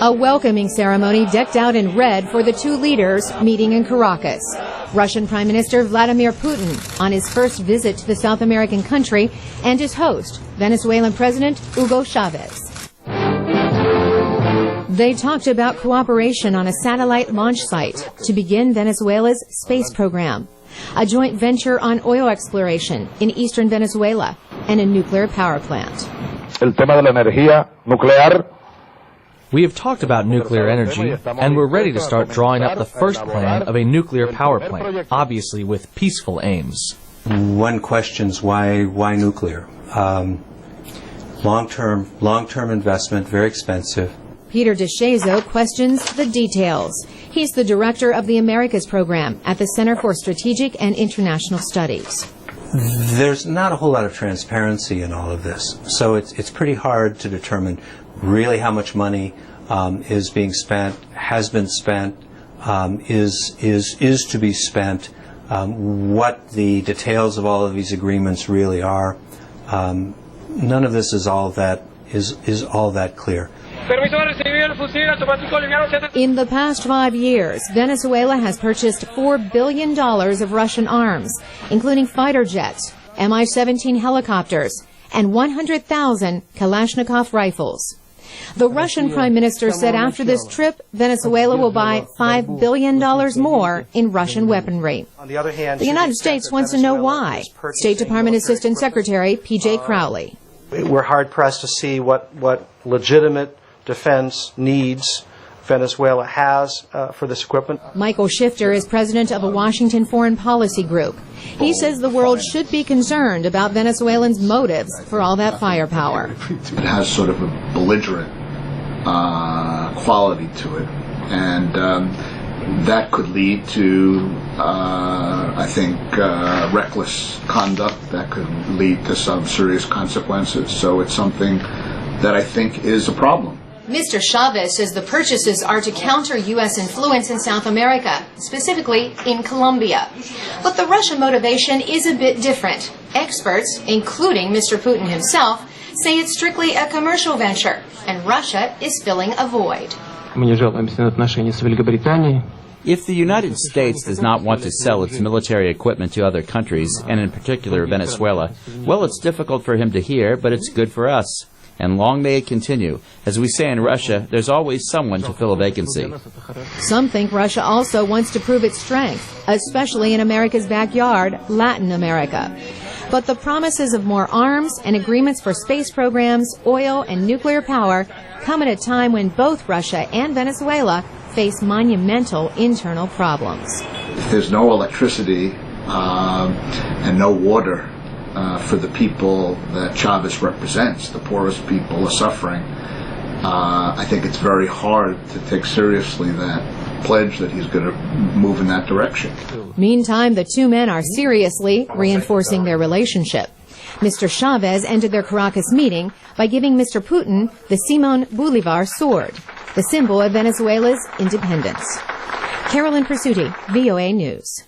A welcoming ceremony decked out in red for the two leaders meeting in Caracas. Russian Prime Minister Vladimir Putin on his first visit to the South American country, and his host, Venezuelan President Hugo Chavez. They talked about cooperation on a satellite launch site to begin Venezuela's space program, a joint venture on oil exploration in eastern Venezuela, and a nuclear power plant. El tema de la energía nuclear. We have talked about nuclear energy, and we're ready to start drawing up the first plan of a nuclear power plant, obviously with peaceful aims. One questions why nuclear? Long-term investment, very expensive. Peter DeShazo questions the details. He's the director of the Americas program at the Center for Strategic and International Studies. There's not a whole lot of transparency in all of this, so it's pretty hard to determine really how much money is being spent, has been spent, is to be spent, what the details of all of these agreements really are. None of this is all that clear. In the past 5 years, Venezuela has purchased $4 billion of Russian arms, including fighter jets, Mi-17 helicopters, and 100,000 Kalashnikov rifles. The Russian Prime Minister said after this trip, Venezuela will buy $5 billion more in Russian weaponry. The United States wants to know why. State Department Assistant Secretary P.J. Crowley. We're hard-pressed to see what legitimate defense needs Venezuela has for this equipment. Michael Shifter is president of a Washington foreign policy group. He says the world should be concerned about Venezuelans' motives for all that firepower. It has sort of a belligerent quality to it, and that could lead to, I think, reckless conduct that could lead to some serious consequences. So it's something that I think is a problem. Mr. Chavez says the purchases are to counter U.S. influence in South America, specifically in Colombia. But the Russian motivation is a bit different. Experts, including Mr. Putin himself, say it's strictly a commercial venture, and Russia is filling a void. If the United States does not want to sell its military equipment to other countries, and in particular Venezuela, well, it's difficult for him to hear, but it's good for us. And long may it continue. As we say in Russia, there's always someone to fill a vacancy. Some think Russia also wants to prove its strength, especially in America's backyard, Latin America. But the promises of more arms and agreements for space programs, oil, and nuclear power come at a time when both Russia and Venezuela face monumental internal problems. If there's no electricity and no water for the people that Chavez represents, the poorest people are suffering, I think it's very hard to take seriously that pledge that he's going to move in that direction. Meantime, the two men are seriously reinforcing their relationship. Mr. Chavez ended their Caracas meeting by giving Mr. Putin the Simon Bolivar sword, the symbol of Venezuela's independence. Carolyn Presutti, VOA News.